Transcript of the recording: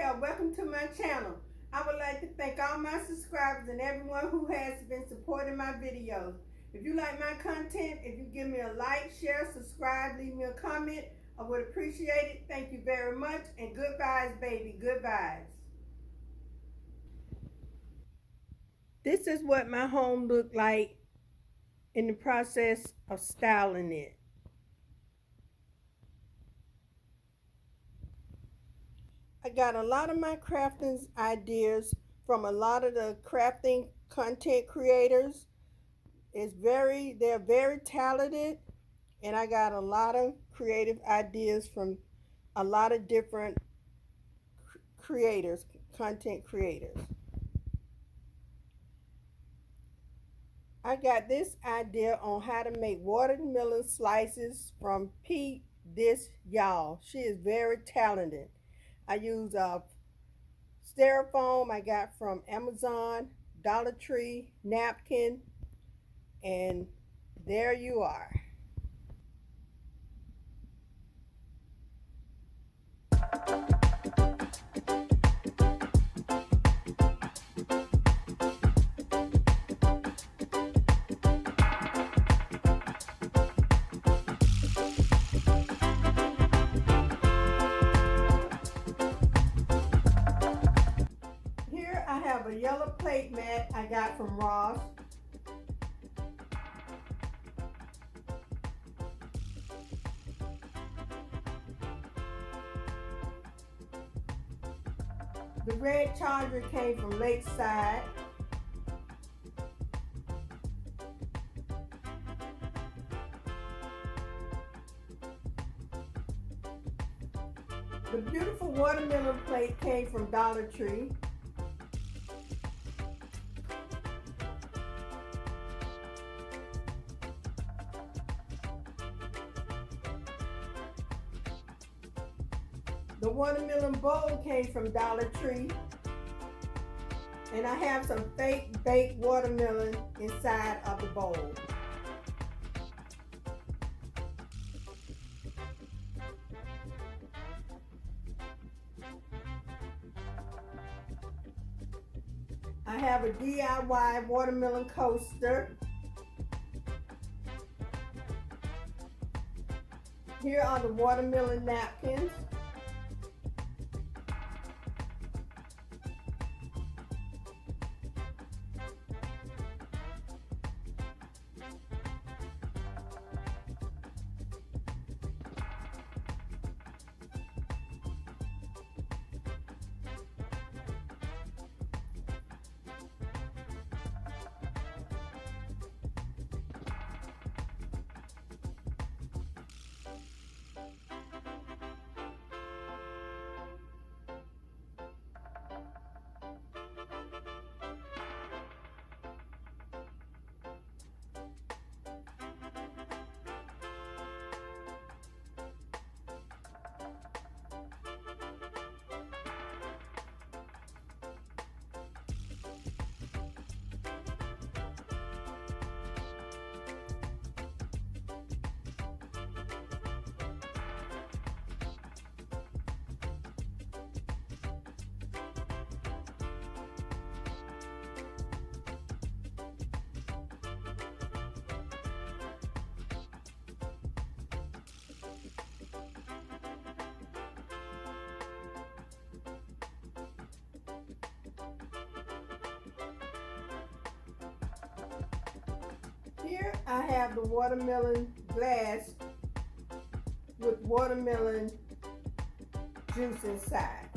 Yall. Welcome to my channel. I would like to thank all my subscribers and everyone who has been supporting my videos. If you like my content, if you give me a like, share, subscribe, leave me a comment, I would appreciate it. Thank you very much, and good vibes, baby, good vibes. This is what my home looked like in the process of styling it. I got a lot of my crafting ideas from a lot of the crafting content creators. They're very talented, and I got a lot of creative ideas from a lot of different creators, content creators. I got this idea on how to make watermelon slices from Peep, Yall. She is very talented. I use styrofoam I got from Amazon, Dollar Tree, napkin, and there you are. Here I have a yellow plate mat I got from Ross. The red charger came from Lakeside. The beautiful watermelon plate came from Dollar Tree. The watermelon bowl came from Dollar Tree. And I have some fake baked watermelon inside of the bowl. I have a DIY watermelon coaster. Here are the watermelon napkins. Here I have the watermelon glass with watermelon juice inside.